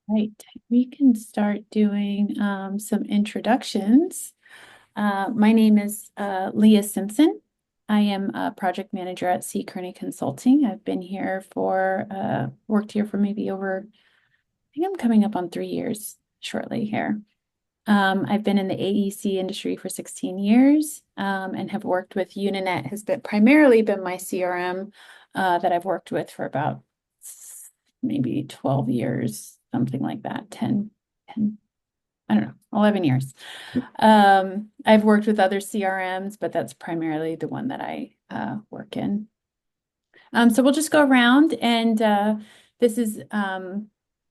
Right, we can start doing some introductions. My name is Leah Simpson. I am a project manager at C. Kearney Consulting. I've been here worked here for maybe over, I think I'm coming up on 3 years shortly here. I've been in the AEC industry for 16 years and have worked with Uninet has primarily been my CRM that I've worked with for about maybe 12 years, something like that, 10, I don't know, 11 years. I've worked with other CRMs, but that's primarily the one that I work in. So we'll just go around and this is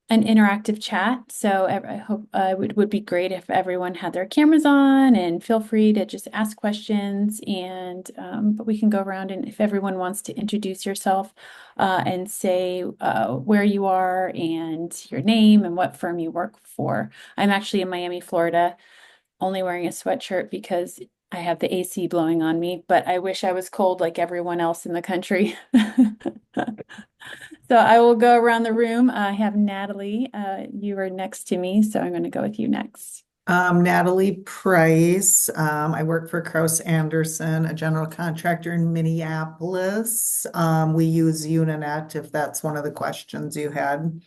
an interactive chat. So I hope it would be great if everyone had their cameras on and feel free to just ask questions and but we can go around and if everyone wants to introduce yourself and say where you are and your name and what firm you work for. I'm actually in Miami, Florida, only wearing a sweatshirt because I have the AC blowing on me, but I wish I was cold like everyone else in the country. So I will go around the room. I have Natalie. You are next to me, so I'm going to go with you next. Natalie Price. I work for Kraus Anderson, a general contractor in Minneapolis. We use Uninet if that's one of the questions you had.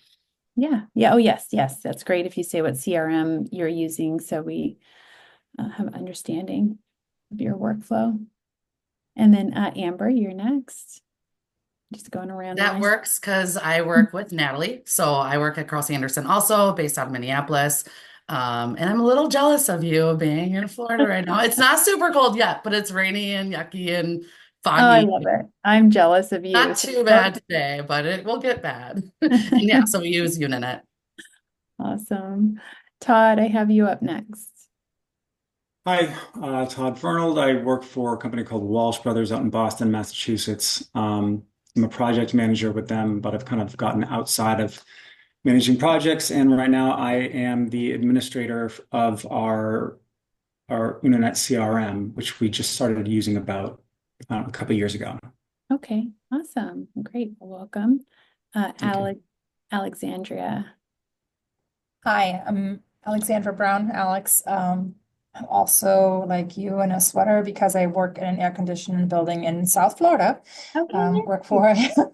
Yeah. Yeah. Oh, yes. Yes. That's great if you say what CRM you're using so we have an understanding of your workflow. And then Amber, you're next. Just going around That my. works because I work with Natalie. So I work at Cross Anderson also based out of Minneapolis. And I'm a little jealous of you being here in Florida right now. It's not super cold yet, but it's rainy and yucky and Oh, I foggy. love it. I'm jealous of you. Not So, too bad today, but it will get bad. And yeah, so we use Uninet. awesome. Todd, I have you up next. Hi, Todd Fernald. I work for a company called Walsh Brothers out in Boston, Massachusetts. I'm a project manager with them, but I've kind of gotten outside of managing projects, and right now I am the administrator of our internet CRM, which we just started using about a couple of years ago. Okay, awesome. Great. Welcome. Thank you. Alexandria. Hi, I'm Alexandra Brown, Alex. I'm also like you in a sweater because I work in an air conditioning building in South Florida. Okay, Work nice. for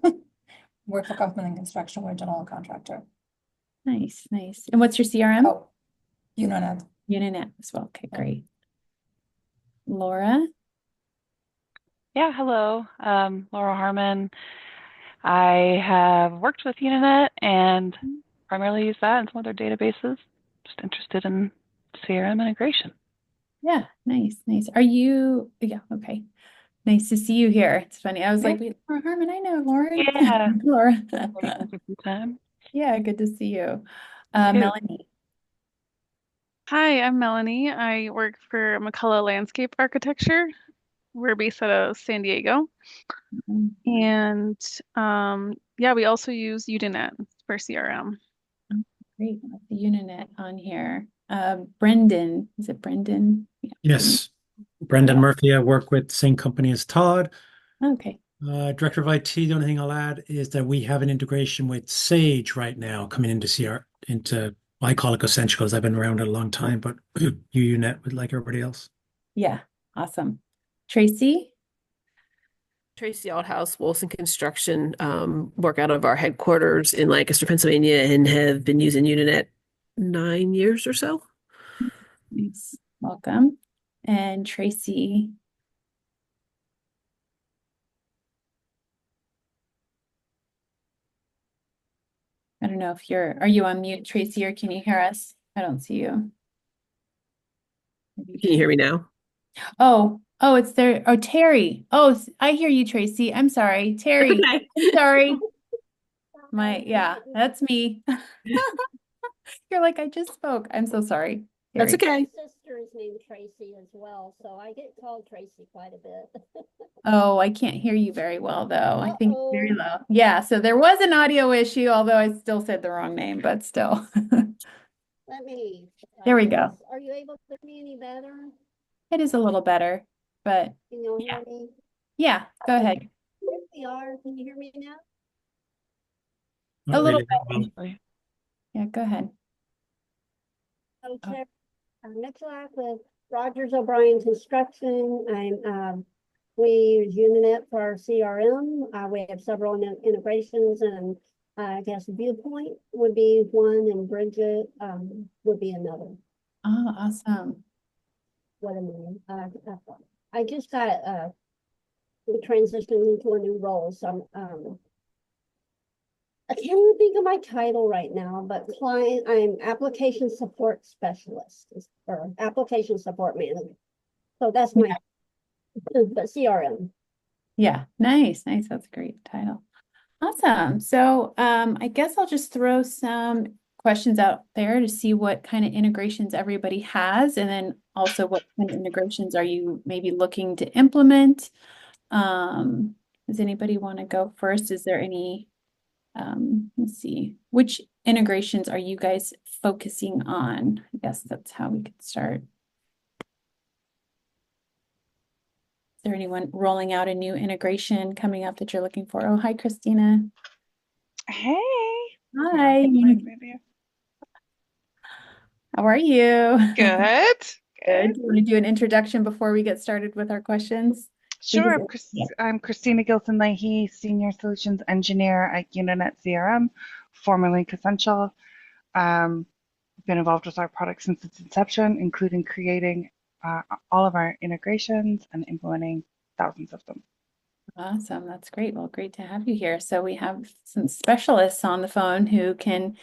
work for Kaufman and Construction. We're a general contractor. Nice, nice. And what's your CRM? Oh, you know that. Uninet as well. Okay, Yeah. great. Laura. Yeah, hello. Laura Harmon. I have worked with Uninet and primarily use that and some other databases. Just interested in CRM integration. Yeah, nice, nice. Yeah, okay. Nice to see you here. It's funny. I was Yeah. like, wait, Laura Harmon, I know Lauren. Yeah. Laura. Working with you full time. Yeah, good to see you. You too. Melanie. Hi, I'm Melanie. I work for McCullough Landscape Architecture. We're based out of San Diego. And yeah, we also use Udinet for CRM. Great. With the Uninet on here. Brendan. Is it Brendan? Yeah, Brendan. Yes, Brendan Yeah. Murphy. I work with the same company as Todd. Okay. Director of IT. The only thing I'll add is that we have an integration with Sage right now coming into I call it Essential because I've been around it a long time, but UUNet with like everybody else. Yeah. Awesome. Tracy. Tracy Althouse, Wilson Construction, work out of our headquarters in Lancaster, Pennsylvania, and have been using Uninet 9 years or so. Nice. Welcome. And Tracy. I don't know if are you on mute, Tracy, or can you hear us? I don't see you. Maybe you Can you hear me now? Oh, it's there. Oh, Terry. Oh, I hear you, Tracy. I'm sorry. Terry. Okay. I'm sorry. Yeah, that's me. You're like, I just spoke. I'm so sorry, That's Terry. okay. My sister is named Tracy as well, so I get called Tracy quite a bit. Oh, I can't hear you very well, though. I think very Uh-oh. low. Yeah, so there was an audio issue, although I still said the wrong name, but still. Let me There try we this. go. Are you able to hear me any better? It is a little better, but Can you yeah. hear me? Yeah, go ahead. Here we are. Can you hear me now? A Not little really bit. well. Yeah, go ahead. Okay, Mitchell with Rogers O'Brien Construction. We use Uninet for our CRM. We have several integrations, and I guess Viewpoint would be one, and Bridget would be another. Oh, awesome. What am I just got transitioned into a new role, so I can't even think of my title right now, but I'm application support specialist or application support manager. So that's my the CRM. Yeah, nice. That's a great title. Awesome. So I guess I'll just throw some questions out there to see what kind of integrations everybody has, and then also what kind of integrations are you maybe looking to implement? Does anybody want to go first? Is there any, let's see, which integrations are you guys focusing on? I guess that's how we could start. Is there anyone rolling out a new integration coming up that you're looking for? Oh, hi, Christina. Hey. Hi. Maybe. How are you? Good. Good. Do you want to do an introduction before we get started with our questions? Sure. Yeah. I'm Christina Gilson-Leahy, Senior Solutions Engineer at Uninet CRM, formerly Essential. Been involved with our product since its inception, including creating all of our integrations and implementing thousands of them. Awesome. That's great. Well, great to have you here. So we have some specialists on the phone who can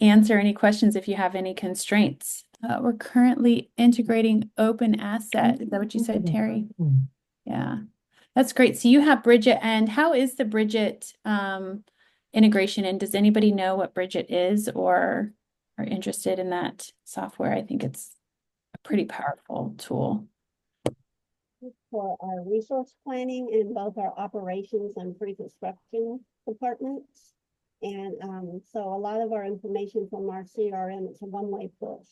answer any questions if you have any constraints. We're currently integrating open asset. Is that what you said, Terry? Yeah, that's great. So you have Bridget, and how is the Bridget integration? And does anybody know what Bridget is or are interested in that software? I think it's a pretty powerful tool. For our resource planning in both our operations and pre-construction departments. And so a lot of our information from our CRM, it's a one-way push.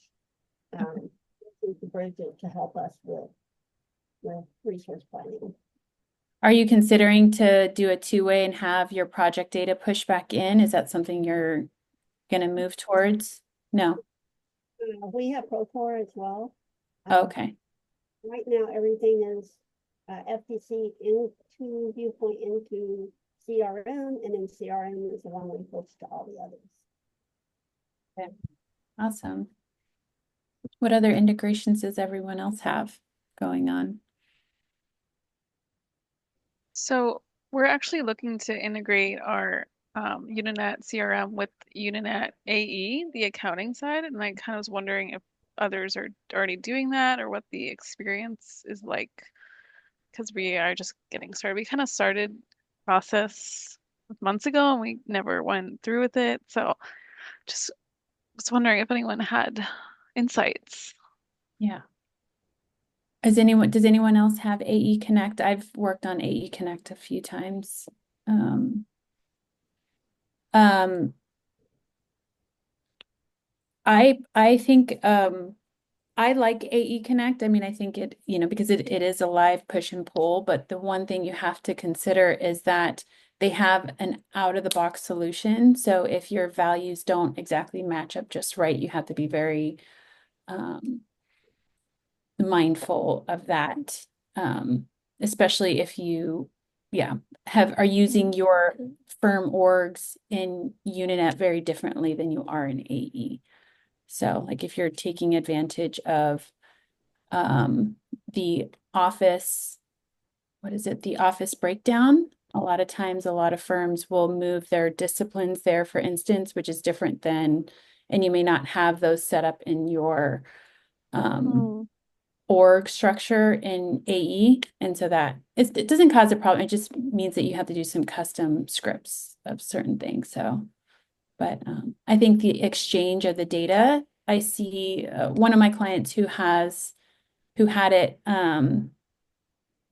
To Bridget to help us with resource planning. Are you considering to do a two-way and have your project data push back in? Is that something you're going to move towards? No. We have Procore as well. Okay. Right now, everything is FTC into Viewpoint into CRM, and then CRM is the one we push to all the others. Okay. Awesome. What other integrations does everyone else have going on? So we're actually looking to integrate our Uninet CRM with Uninet AE, the accounting side, and I kind of was wondering if others are already doing that or what the experience is like, because we are just getting started. We kind of started process months ago and we never went through with it. So just was wondering if anyone had insights. Yeah. Does anyone else have AE Connect? I've worked on AE Connect a few times. I think I like AE Connect. I mean, I think it, because it is a live push and pull, but the one thing you have to consider is that they have an out of the box solution. So if your values don't exactly match up just right, you have to be very mindful of that. Especially if you, are using your firm orgs in Uninet very differently than you are in AE. So like if you're taking advantage of the office, the office breakdown, a lot of times a lot of firms will move their disciplines there, for instance, which is different than, and you may not have those set up in your org structure in AE. And so it doesn't cause a problem. It just means that you have to do some custom scripts of certain things. So, but I think the exchange of the data, I see one of my clients who had it,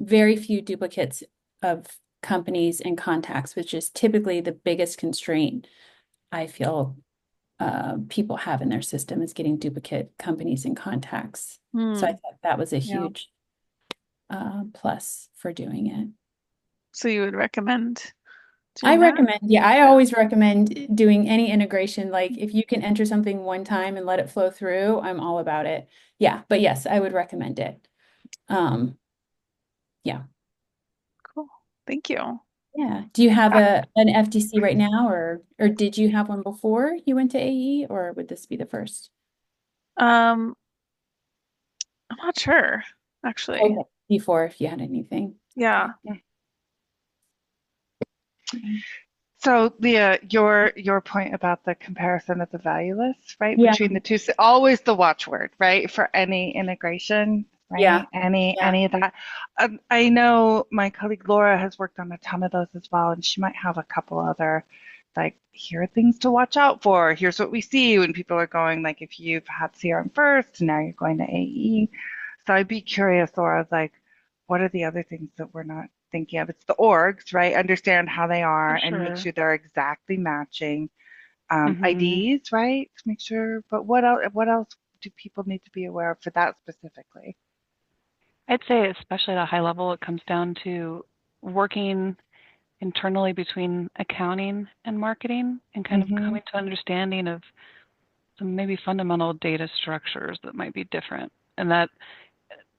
very few duplicates of companies and contacts, which is typically the biggest constraint I feel people have in their system, is getting duplicate companies and contacts. So I thought that was a huge plus for doing it. So you would recommend I doing that? recommend, yeah, I always recommend doing any integration. Like if you can enter something one time and let it flow through, I'm all about it. Yeah, but yes, I would recommend it. Um, yeah. Cool. Thank you. Yeah. Do you have an FTC right now or did you have one before you went to AE or would this be the first? Um, I'm not sure, actually. Okay. Before if you had anything. Yeah. Okay. So Leah, your point about the comparison of the value list, right, Yeah. between the two, always the watchword, right, for any integration, Yeah. right, any Yeah. of that. I know my colleague Laura has worked on a ton of those as well, and she might have a couple other, like, here are things to watch out for. Here's what we see when people are going, like, if you've had CRM first, and now you're going to AE. So I'd be curious, Laura, like, what are the other things that we're not thinking of? It's the orgs, right? Understand how they are For and make sure. sure they're exactly matching. Mm-hmm. IDs, right? To make sure. But what else do people need to be aware of for that specifically? I'd say, especially at a high level, it comes down to working internally between accounting and marketing and kind of Mm-hmm. coming to understanding of some maybe fundamental data structures that might be different. And that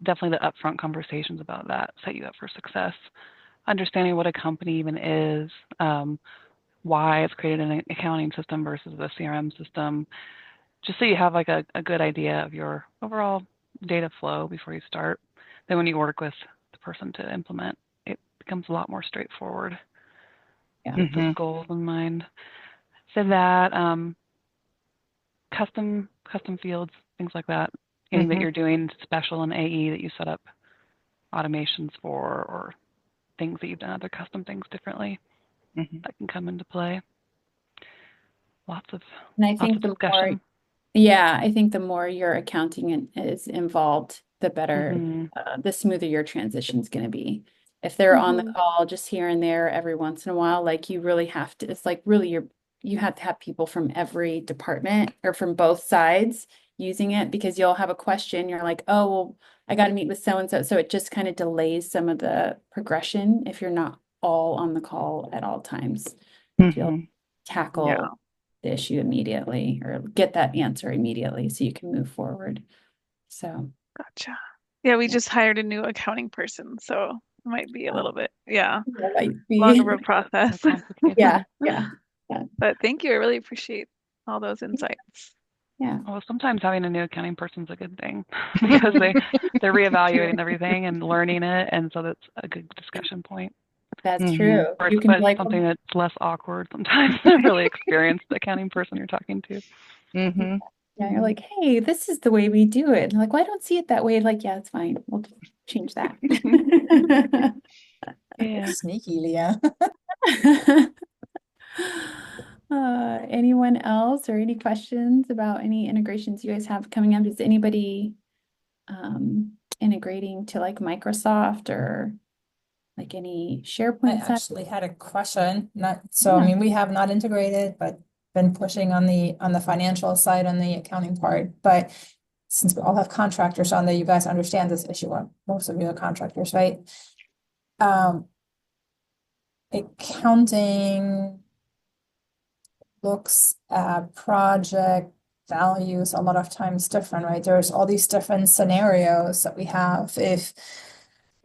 definitely the upfront conversations about that set you up for success. Understanding what a company even is, why it's created an accounting system versus the CRM system, just so you have like a good idea of your overall data flow before you start. Then when you work with the person to implement, it becomes a lot more straightforward Yeah. with those Mm-hmm. goals in mind. So that custom fields, things like that. Anything that Mm-hmm. you're doing special in AE that you set up automations for, or things that you've done other custom things differently, Mm-hmm. that can come into play. Lots of And I lots think of the more, discussion. yeah, I think the more your accounting is involved, the better, Mm-hmm. the smoother your transition is going to be. If they're on the Mm-hmm. call just here and there every once in a while, like you really have to, it's like really you have to have people from every department or from both sides using it because you'll have a question. You're like, oh, well, I got to meet with so and so. So it just kind of delays some of the progression if you're not all on the call at all times to be able to Mm-hmm. Yeah. tackle the issue immediately or get that answer immediately so you can move forward. So, Gotcha. Yeah, we yeah, just hired a new accounting person, so it might be a little bit, yeah, that might longer be, of a process. More complicated. yeah, yeah, yeah, But thank you. I really appreciate all those insights. yeah, Well, sometimes having a new accounting person is a good thing because they're reevaluating everything and learning it, and so that's a good discussion point. that's Mm-hmm. true. Or You can but be it's like, something that's less awkward sometimes. A really experienced accounting person you're talking to. Mm-hmm. yeah, you're like, hey, this is the way we do it. And they're like, well, I don't see it that way. Like, yeah, it's fine. We'll just change that. Yeah. Sneaky, Leah. Anyone else or any questions about any integrations you guys have coming up? Is anybody integrating to like Microsoft or like any I SharePoint site? actually had a question, not, so I Yeah. mean, we have not integrated, but been pushing on the financial side, on the accounting part, but since we all have contractors on there, you guys understand this issue, most of you are contractors, right? Um, accounting looks at project values a lot of times different, right? There's all these different scenarios that we have. If,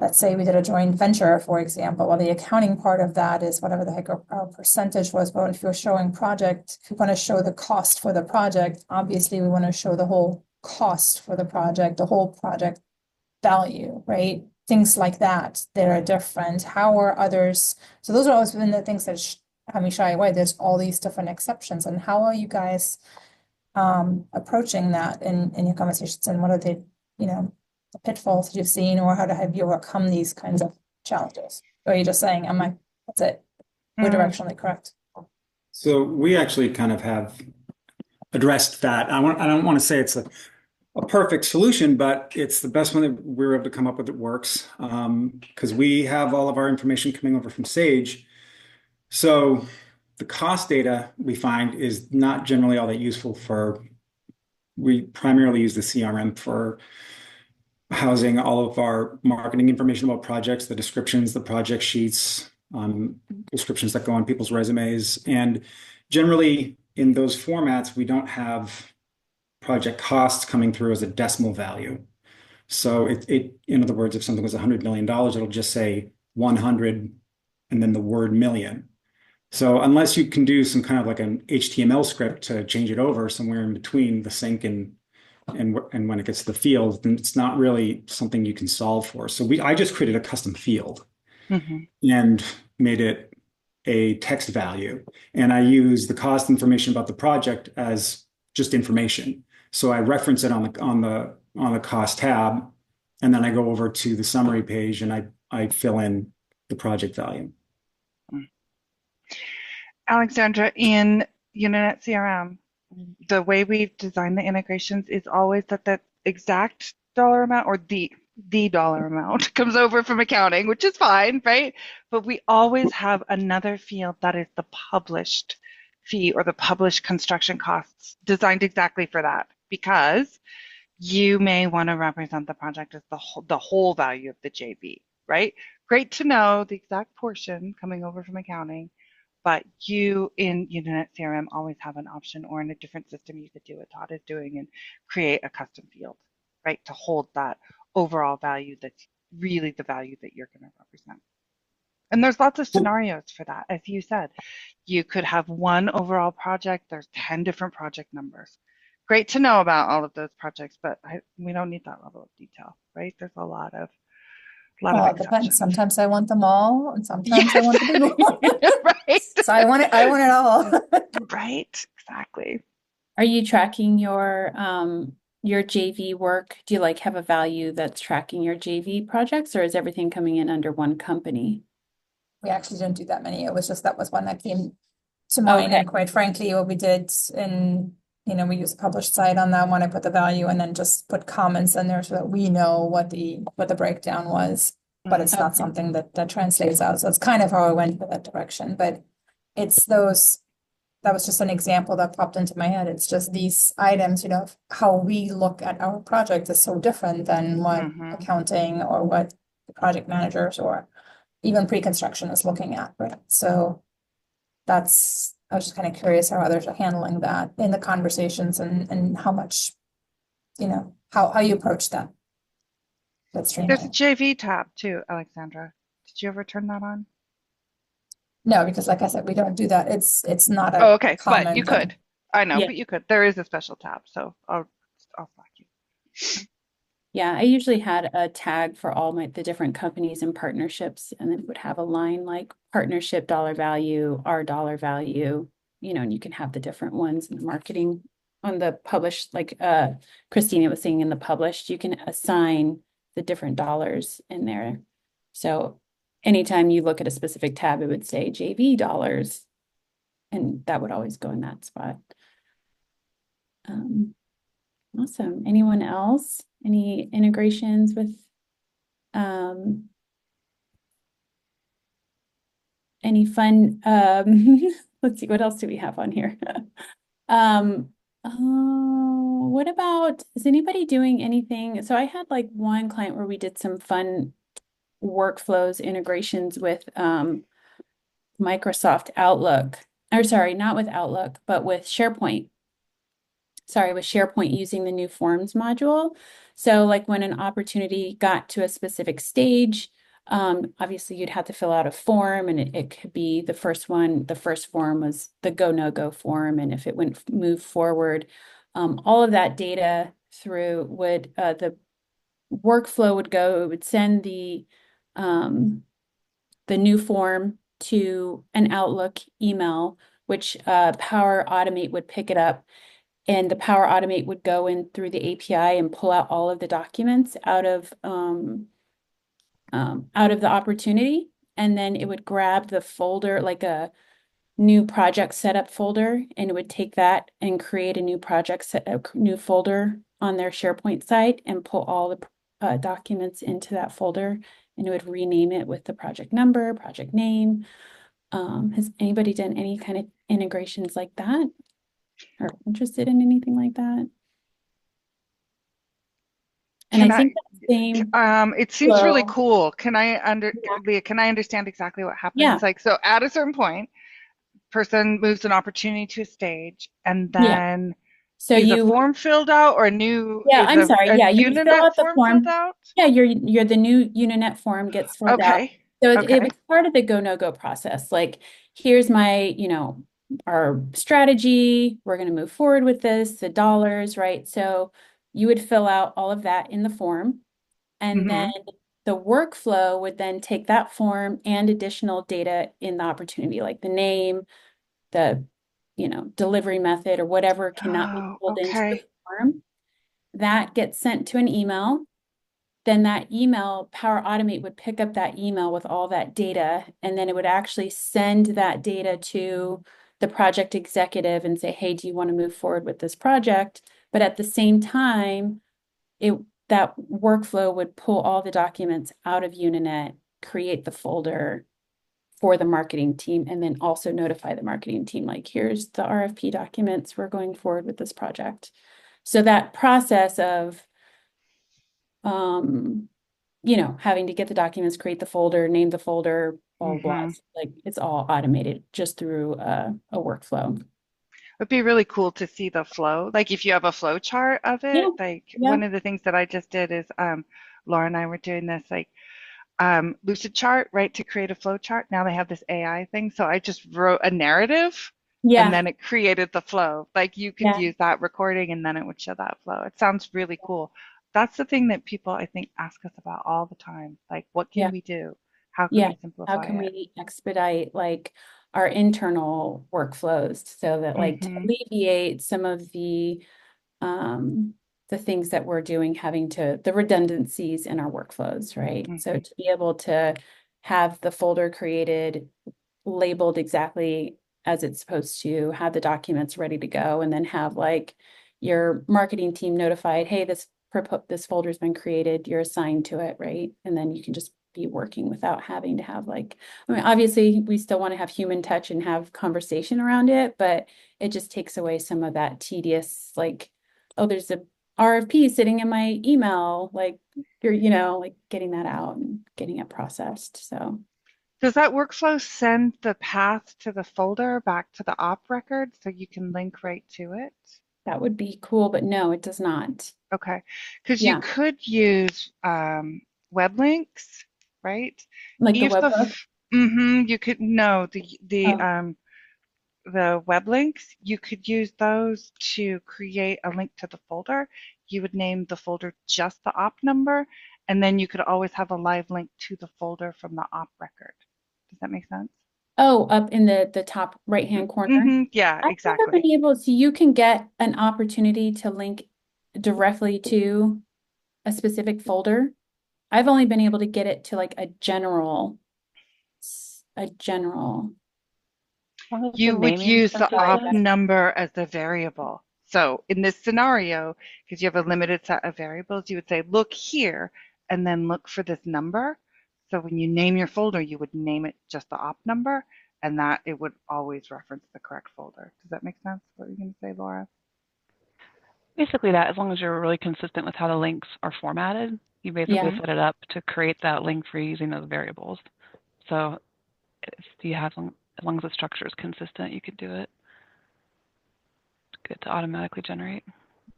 let's say we did a joint venture, for example, well, the accounting part of that is whatever the heck our percentage was, but if you're showing project, if you want to show the cost for the project, obviously we want to show the whole cost for the project, the whole project value, right? Things like that that are different. How are others? So those are always been the things that have me shy away. There's all these different exceptions, and how are you guys approaching that in your conversations, and what are the pitfalls that you've seen, or how to have you overcome these kinds of challenges? Or are you just saying, I'm like, that's it, we're directionally correct? So we actually kind of have addressed that. I don't want to say it's a perfect solution, but it's the best one that we were able to come up with that works. Because we have all of our information coming over from Sage. So the cost data we find is not generally all that useful we primarily use the CRM for housing all of our marketing information about projects, the descriptions, the project sheets, descriptions that go on people's resumes. And generally in those formats, we don't have project costs coming through as a decimal value. So in other words, if something was $100 million, it'll just say 100 and then the word million. So unless you can do some kind of like an HTML script to change it over somewhere in between the sync and when it gets to the field, then it's not really something you can solve for. So I just created a custom field and made it a text value. And I use the cost information about the project as just information. So I reference it on the cost tab, and then I go over to the summary page and I fill in the project value. Alexandra, in Uninet CRM, the way we've designed the integrations is always that the exact dollar amount or the dollar amount comes over from accounting, which is fine, right? But we always have another field that is the published fee or the published construction costs designed exactly for that, because you may want to represent the project as the whole value of the JV, right? Great to know the exact portion coming over from accounting, but you in Uninet CRM always have an option, or in a different system you could do what Todd is doing and create a custom field, right? To hold that overall value that's really the value that you're going to represent. And there's lots of scenarios for that. As you said, you could have one overall project, there's 10 different project numbers. Great to know about all of those projects, but we don't need that level of detail, right? There's a lot of It depends. Sometimes I want them all, and sometimes I want the big one. Right. So I want it all. Right, exactly. Are you tracking your JV work? Do you like have a value that's tracking your JV projects, or is everything coming in under one company? We actually didn't do that many. It was just that was one that came to mind. Okay. And quite frankly, what we did we use a published site on that one. I put the value and then just put comments in there so that we know what the breakdown was. But it's not something that translates out. So it's kind of how I went for that direction. But it's that was just an example that popped into my head. It's just these items, how we look at our project is so different than what accounting or what the project managers or even pre-construction is looking at, right? So I was just kind of curious how others are handling that in the conversations and how much, how you approach that. That's There's a JV tab too, Alexandra. Did you ever turn that on? No, because like I said, we don't do that. It's not a okay, common but you thing. could. I know, Yeah. but you could. There is a special tab, so I'll flag you. Yeah, I usually had a tag for all the different companies and partnerships, and then it would have a line like partnership dollar value, our dollar value, and you can have the different ones in the marketing on the published, like Christina was saying in the published, you can assign the different dollars in there. So anytime you look at a specific tab, it would say JV dollars, and that would always go in that spot. Awesome. Anyone else? Any integrations with any fun let's see, what else do we have on here? What about, is anybody doing anything? So I had like one client where we did some fun workflows integrations with Microsoft Outlook, or sorry, not with Outlook, but with SharePoint. Sorry, with SharePoint using the new forms module. So like when an opportunity got to a specific stage, obviously you'd have to fill out a form, and it could be the first form was the go, no go form. And if it went move forward, all of that data through the workflow would go, it would send the new form to an Outlook email, which Power Automate would pick it up. And the Power Automate would go in through the API and pull out all of the documents out of the opportunity. And then it would grab the folder, like a new project setup folder, and it would take that and create a new folder on their SharePoint site and pull all the documents into that folder, and it would rename it with the project number, project name. Has anybody done any kind of integrations like that? Or interested in anything like that? And I Can think I, that same it seems really flow. cool. Yeah. Leah, can I understand exactly what Yeah. happens? Like, so at a certain point, person moves an opportunity to a stage, and Yeah. then So is a you, form filled out or yeah, is I'm sorry. a Yeah, you would fill Uninet out the form filled form. out? Yeah, you're the new Uninet form gets filled out. Okay. So it Okay. was part of the go, no go process. Like, here's my, our strategy. We're going to move forward with this, the dollars, right? So you would fill out all of that in the form. And then Mm-hmm. the workflow would then take that form and additional data in the opportunity, like the name, the, delivery method or whatever cannot be Oh, pulled into the okay. form. That gets sent to an email. Then that email, Power Automate would pick up that email with all that data, and then it would actually send that data to the project executive and say, hey, do you want to move forward with this project? But at the same time, it that workflow would pull all the documents out of Uninet, create the folder for the marketing team, and then also notify the marketing team, like, here's the RFP documents, we're going forward with this project. So that process of having to get the documents, create the folder, name the folder, blah, blah, blah. Mm-hmm. Like, it's all automated just through a workflow. It'd be really cool to see the flow. Like if you have a flow chart of Yeah, it, like yeah, one of the things that I just did is Laura and I were doing this like Lucid chart, right, to create a flow chart. Now they have this AI thing. So I just wrote a narrative and yeah, then it created the flow. Like you could yeah, use that recording and then it would show that flow. It sounds really cool. That's the thing that people I think ask us about all the time. Like what can yeah, we do? How can yeah. we How simplify can it? we expedite like our internal workflows so that, like, to Mm-hmm. alleviate some of um the things that we're doing, having to the redundancies in our workflows, right? So Mm-hmm. to be able to have the folder created, labeled exactly as it's supposed to, have the documents ready to go, and then have like your marketing team notified, hey, this folder's been created, you're assigned to it, right? And then you can just be working without having to have like, I mean, obviously we still want to have human touch and have conversation around it, but it just takes away some of that tedious, like, oh, there's a RFP sitting in my email, like, you're, like, getting that out and getting it processed. So Does that workflow send the path to the folder back to the op record so you can link right to it? that would be cool, but no, it does not. Okay, because you Yeah, could use web links, right? like the If the webhook. you could no Oh, the web links, you could use those to create a link to the folder. You would name the folder just the op number, and then you could always have a live link to the folder from the op record. Does that make sense? oh, up in the top right-hand corner. Mm-hmm. Yeah, I've never been exactly. able to, you can get an opportunity to link directly to a specific folder. I've only been able to get it to like a general. As long as the You would naming's use the op consistent. number as the variable. So in this scenario, because you have a limited set of variables, you would say, look here, and then look for this number. So when you name your folder, you would name it just the op number, and that it would always reference the correct folder. Does that make sense? What are you going to say, Laura? Basically that, as long as you're really consistent with how the links are formatted, you basically Yeah. Mm-hmm. set it up to create that link for using those variables. So if you have as long as the structure is consistent, you could do it. It's good to automatically generate.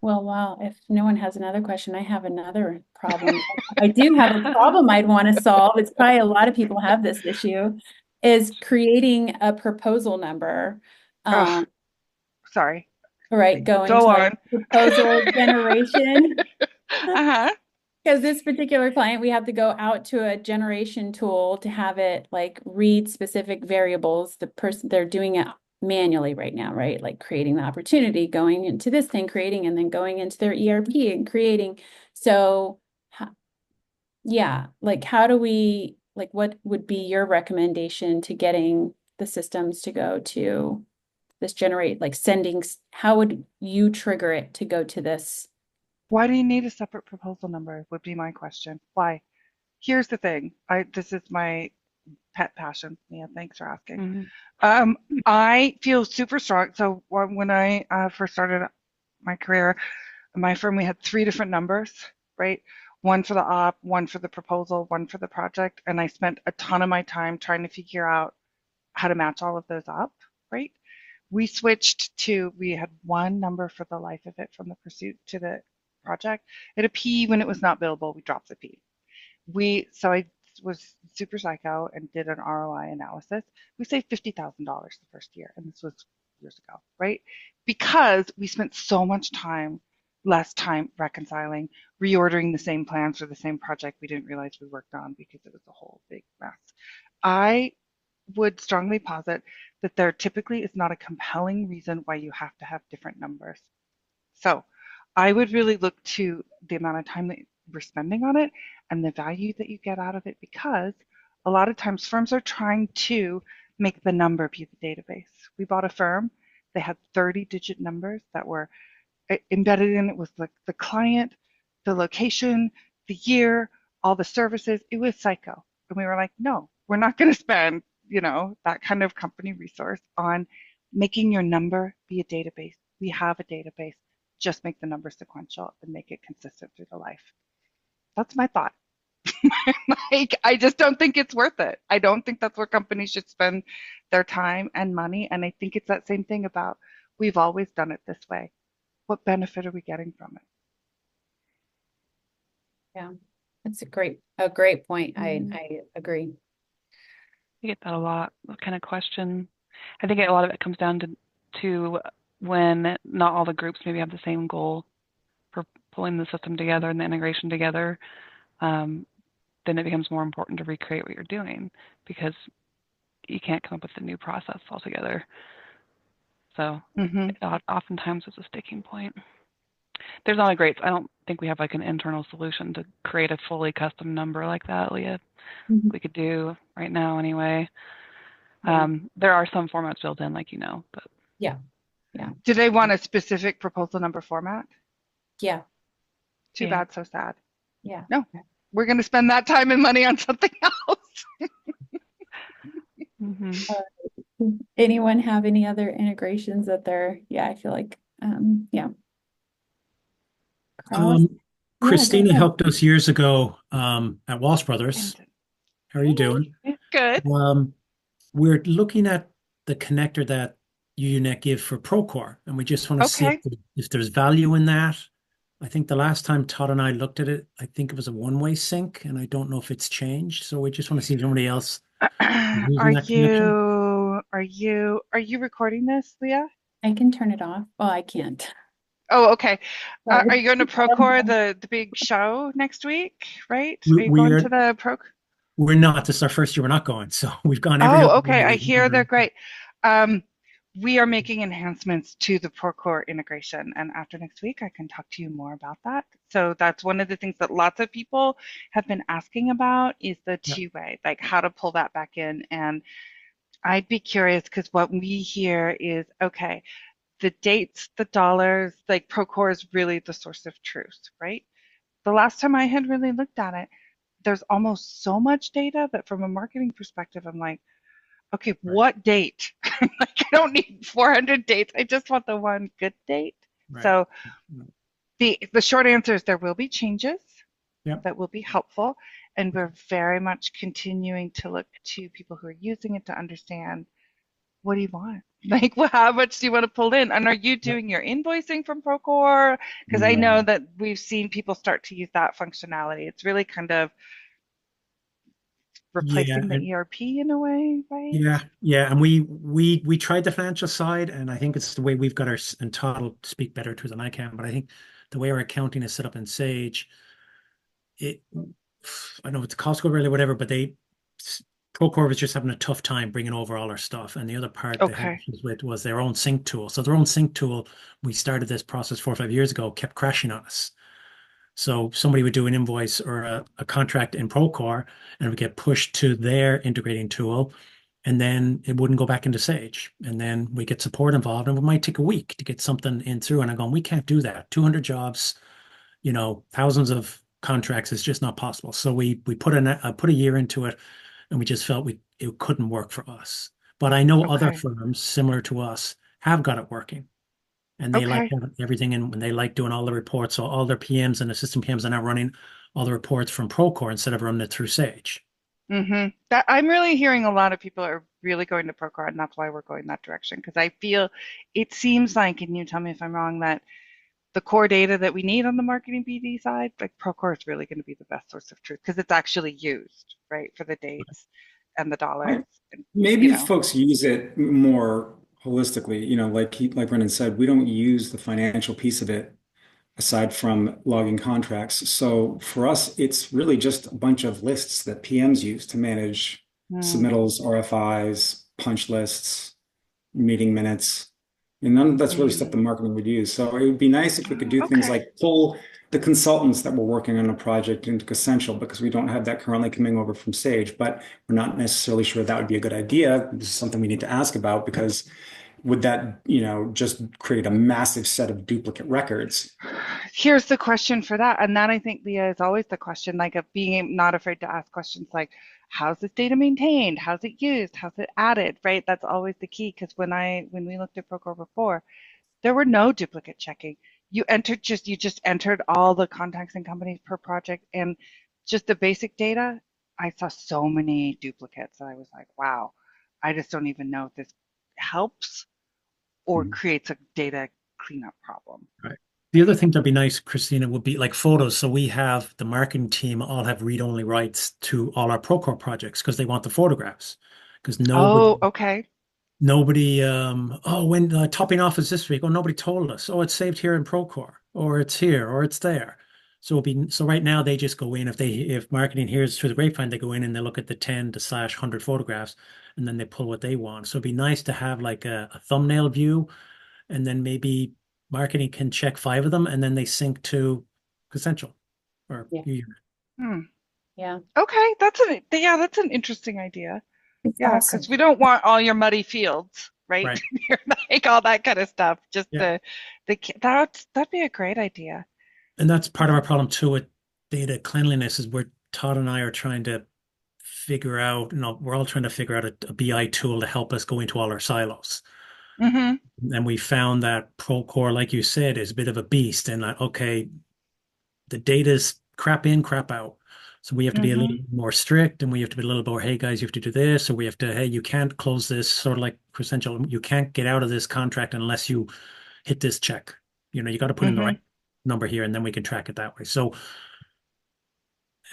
Well, wow. If no one has another question, I have another problem. I do have a problem I'd want to solve. It's probably a lot of people have this issue, is creating a proposal number. Oh, Um, sorry. right, going Go to like on. proposal generation. Uh-huh. Because this particular client, we have to go out to a generation tool to have it like read specific variables. The person, they're doing it manually right now, right? Like creating the opportunity, going into this thing, creating, and then going into their ERP and creating. So, yeah, like how do we, like, what would be your recommendation to getting the systems to go to this generate, like sending, how would you trigger it to go to this? Why do you need a separate proposal number? Would be my question. Why? Here's the thing. This is my pet passion. Yeah, thanks for asking. Mm-hmm. I feel super strong. So when I first started my career, in my firm, we had three different numbers, right? one for the op, one for the proposal, one for the project. And I spent a ton of my time trying to figure out how to match all of those up, right? We had one number for the life of it from the pursuit to the project. At a P when it was not billable, we dropped the P. So I was super psycho and did an ROI analysis. We saved $50,000 the first year, and this was years ago, right? Because we spent so much time, less time reconciling, reordering the same plans for the same project we didn't realize we worked on because it was a whole big mess. I would strongly posit that there typically is not a compelling reason why you have to have different numbers. So I would really look to the amount of time that we're spending on it and the value that you get out of it, because a lot of times firms are trying to make the number be the database. We bought a firm, they had 30-digit numbers that were embedded in it with the client, the location, the year, all the services. It was psycho. And we were like, no, we're not going to spend, that kind of company resource on making your number be a database. We have a database. Just make the number sequential and make it consistent through the life. That's my thought. I just don't think it's worth it. I don't think that's where companies should spend their time and money. And I think it's that same thing about we've always done it this way. What benefit are we getting from it? Yeah, that's a great point. I agree. I get that a lot, that kind of question. I think a lot of it comes down to when not all the groups maybe have the same goal for pulling the system together and the integration together. Then it becomes more important to recreate what you're doing because you can't come up with a new process altogether. So oftentimes it's a sticking point. There's not I don't think we have like an internal solution to create a fully custom number like that, Leah. We could do right now anyway. There are some formats built in, like but yeah. Do they want a specific proposal number format? Yeah. Too bad, so sad. Yeah. No, we're going to spend that time and money on something else. Anyone have any other integrations that I feel like, Christina helped us years ago at Walsh Brothers. How are you doing? Good. We're looking at the connector that UUNet give for Procore, and we just want to see if there's value in that. I think the last time Todd and I looked at it, I think it was a one-way sync, and I don't know if it's changed. So we just want to see if somebody else Are you recording this, Leah? I can turn it off. Oh, I can't. Oh, okay. Are you going to Procore, the big show next week, right? Are you going to the Procore? We're not. This is our first year. We're not going. So we've gone every other okay. day. I hear they're great. We are making enhancements to the Procore integration, and after next week, I can talk to you more about that. So that's one of the things that lots of people have been asking about is the two-way, like how to pull that back in. And I'd be curious because what we hear is, okay, the dates, the dollars, like Procore is really the source of truth, right? The last time I had really looked at it, there's almost so much data that from a marketing perspective, I'm like, okay, what date? Like, I don't need 400 dates. I just want the one good date. Right. So the short answer is there will be changes that will be helpful. And we're very much continuing to look to people who are using it to understand, what do you want? Like, how much do you want to pull in? And are you doing your invoicing from Procore? Because I know that we've seen people start to use that functionality. It's really kind of replacing the ERP in a way, right? Yeah. And we tried the financial side, and I think it's the way we've got and Todd will speak better to it than I can, but I think the way our accounting is set up in Sage, I know it's Costco really, whatever, but Procore was just having a tough time bringing over all our stuff. And the other part they had issues with was their own sync tool. So their own sync tool, we started this process 4 or 5 years ago, kept crashing on us. So somebody would do an invoice or a contract in Procore, and it would get pushed to their integrating tool, and then it wouldn't go back into Sage. And then we get support involved, and it might take a week to get something in through. And I'm going, we can't do that. 200 jobs, thousands of contracts is just not possible. So we put a year into it, and we just felt it couldn't work for us. But I know other firms similar to us have got it working. And they like having everything in when they like doing all the reports. So all their PMs and assistant PMs are now running all the reports from Procore instead of running it through Sage. That I'm really hearing a lot of people are really going to Procore, and that's why we're going that direction. Because I feel it seems like, and you tell me if I'm wrong, that the core data that we need on the marketing BD side, like Procore is really going to be the best source of truth because it's actually used, right, for the dates and the dollars. And, Maybe if folks use it more holistically, like Brendan said, we don't use the financial piece of it aside from logging contracts. So for us, it's really just a bunch of lists that PMs use to manage submittals, RFIs, punch lists, meeting minutes. And none of that's really stuff the marketing would use. So it would be nice if we could do things like pull the consultants that were working on a project into Essential, because we don't have that currently coming over from Sage, but we're not necessarily sure that would be a good idea. This is something we need to ask about, because would that, just create a massive set of duplicate records? Here's the question for that. And that, I think, Leah, is always the question, like, of being not afraid to ask questions like, how's this data maintained? How's it used? How's it added? Right? That's always the key. Because when we looked at Procore before, there were no duplicate checking. You just entered all the contacts and companies per project, and just the basic data. I saw so many duplicates that I was like, wow, I just don't even know if this helps or creates a data cleanup problem. Right. The other thing that'd be nice, Christina, would be like photos. So we have the marketing team all have read-only rights to all our Procore projects because they want the photographs. Because nobody, when topping off is this week, nobody told us. Oh, it's saved here in Procore, or it's here, or it's there. So right now they just go in, if marketing hears through the grapevine, they go in and they look at the 10 to slash 100 photographs, and then they pull what they want. So it'd be nice to have like a thumbnail view, and then maybe marketing can check 5 of them, and then they sync to Essential or Yeah. Okay, that's an interesting idea. Because we don't want all your muddy fields, right? Like all that kind of stuff. Just that'd be a great idea. And that's part of our problem too with data cleanliness is Todd and I are trying to figure out, we're all trying to figure out a BI tool to help us go into all our silos. And we found that Procore, like you said, is a bit of a beast. And the data's crap in, crap out. So we have to be a little more strict, and we have to be a little more, hey guys, you have to do this, or we have to, hey, you can't close this, sort of like Essential, you can't get out of this contract unless you hit this check. You got to put in the right number here, and then we can track it that way. So,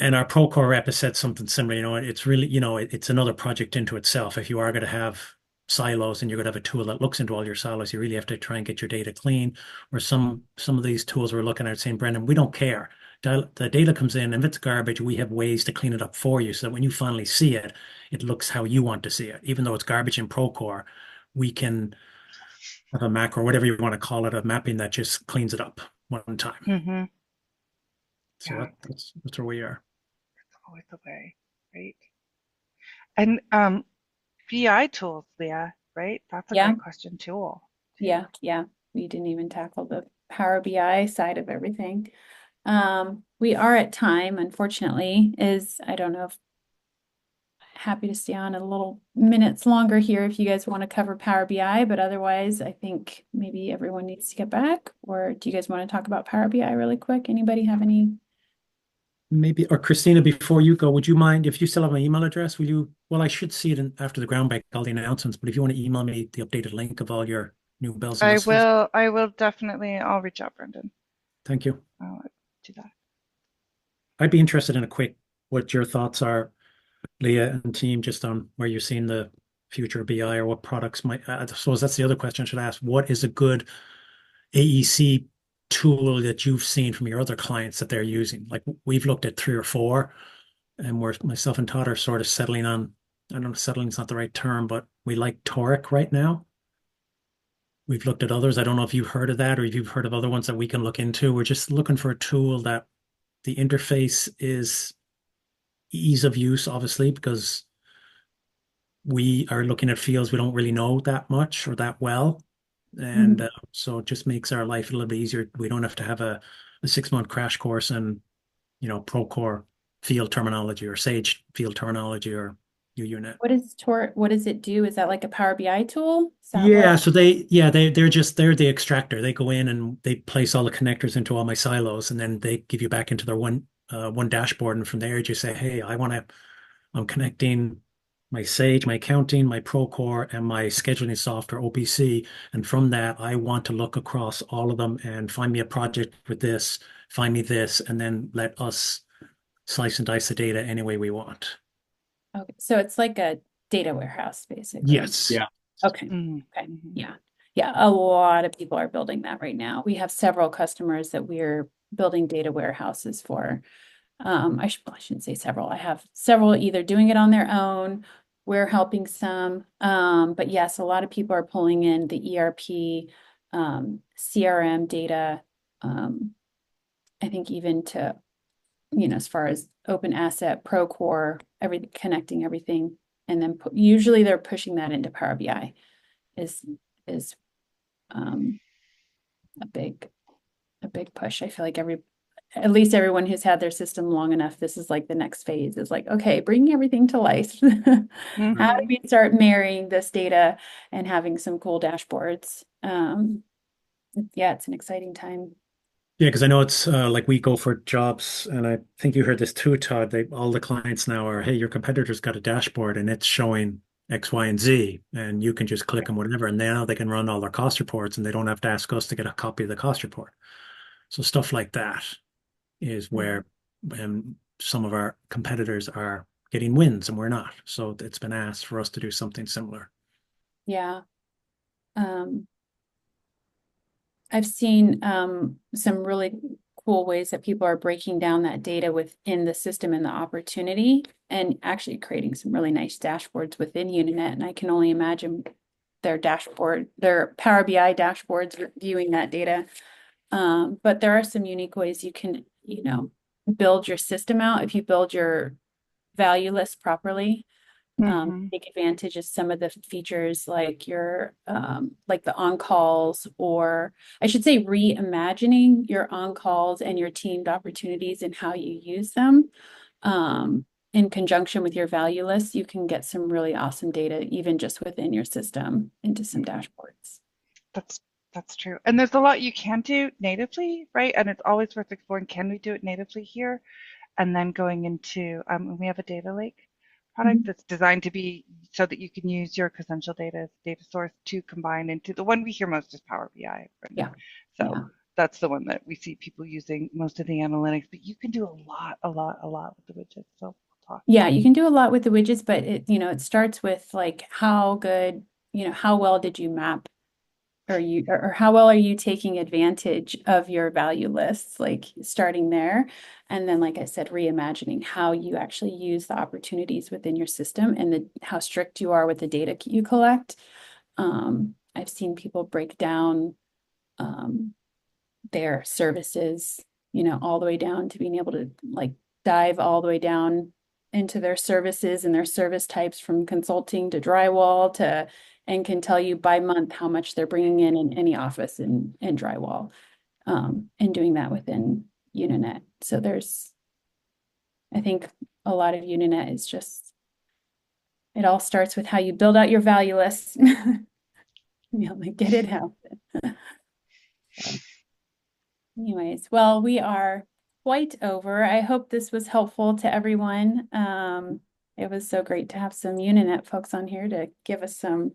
and our Procore rep has said something similar. It's really, it's another project into itself. If you are going to have silos and you're going to have a tool that looks into all your silos, you really have to try and get your data clean. Or some of these tools we're looking at saying, Brendan, we don't care. The data comes in, and if it's garbage, we have ways to clean it up for you so that when you finally see it, it looks how you want to see it. Even though it's garbage in Procore, we can have a macro, whatever you want to call it, a mapping that just cleans it up one time. So that's where we are. That's always the way, right? And BI tools, Leah, right? That's a great question too. Yeah. We didn't even tackle the Power BI side of everything. We are at time, unfortunately, I don't know if happy to stay on a little minutes longer here if you guys want to cover Power BI, but otherwise I think maybe everyone needs to get back. Or do you guys want to talk about Power BI really quick? Anybody have any? Maybe, or Christina, before you go, would you mind if you still have my email address? I should see it after the ground break, all the announcements, but if you want to email me the updated link of all your new bells and whistles. I will definitely, I'll reach out, Brendan. Thank you. I'll do that. I'd be interested in what your thoughts are, Leah and team, just on where you're seeing the future of BI, or what products might, I suppose that's the other question I should ask. What is a good AEC tool that you've seen from your other clients that they're using? Like, we've looked at 3 or 4, and myself and Todd are sort of settling on, I don't know, settling is not the right term, but we like Toric right now. We've looked at others. I don't know if you've heard of that, or if you've heard of other ones that we can look into. We're just looking for a tool that the interface is ease of use, obviously, because we are looking at fields we don't really know that much or that well. And so it just makes our life a little bit easier. We don't have to have a 6-month crash course in, Procore field terminology or Sage field terminology or UUnit. What does it do? Is that like a Power BI tool? Yeah, so they're the extractor. They go in and they place all the connectors into all my silos, and then they give you back into their one one dashboard, and from there you say, hey, I'm connecting my Sage, my accounting, my Procore, and my scheduling software, OPC. And from that, I want to look across all of them and find me a project with this, find me this, and then let us slice and dice the data any way we want. Okay, so it's like a data warehouse, basically. Yes. Yeah. Okay. Mhm. Okay. Yeah. Yeah. A lot of people are building that right now. We have several customers that we're building data warehouses for. I shouldn't say several. I have several either doing it on their own. We're helping some. But yes, a lot of people are pulling in the ERP, CRM data. I think even to, as far as open asset, Procore, connecting everything. And then usually they're pushing that into Power BI is a big push. I feel like at least everyone who's had their system long enough, this is like the next phase is like, okay, bringing everything to life. How do we start marrying this data and having some cool dashboards? Yeah, it's an exciting time. Yeah, because I know it's like we go for jobs, and I think you heard this too, Todd. All the clients now are, hey, your competitor's got a dashboard and it's showing X, Y, and Z, and you can just click on whatever, and now they can run all their cost reports, and they don't have to ask us to get a copy of the cost report. So stuff like that is where some of our competitors are getting wins, and we're not. So it's been asked for us to do something similar. Yeah. I've seen some really cool ways that people are breaking down that data within the system and the opportunity and actually creating some really nice dashboards within Uninet. And I can only imagine their Power BI dashboards viewing that data. But there are some unique ways you can, build your system out. If you build your value list properly, take advantage of some of the features like like the on-calls, or I should say reimagining your on-calls and your teamed opportunities and how you use them. In conjunction with your value list, you can get some really awesome data, even just within your system, into some dashboards. That's true. And there's a lot you can do natively, right? And it's always worth exploring, can we do it natively here? And then going into, we have a data lake product that's designed to be so that you can use your Credential data as a data source to combine into the one we hear most is Power BI. Right? Yeah. So that's the one that we see people using most of the analytics, but you can do a lot with the widgets. So we'll talk. Yeah, you can do a lot with the widgets, but it starts with like how good, how well did you map, or how well are you taking advantage of your value lists, like starting there. And then, like I said, reimagining how you actually use the opportunities within your system and how strict you are with the data you collect. I've seen people break down their services, all the way down to being able to like dive all the way down into their services and their service types from consulting to drywall and can tell you by month how much they're bringing in any office and drywall, and doing that within Uninet. So I think a lot of Uninet is just, it all starts with how you build out your value list. Like get it out. Anyways, well, we are quite over. I hope this was helpful to everyone. It was so great to have some Uninet folks on here to give us some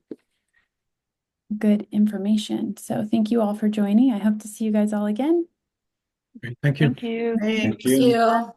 good information. So thank you all for joining. I hope to see you guys all again. Great. Thank you. Thank you. Thank you.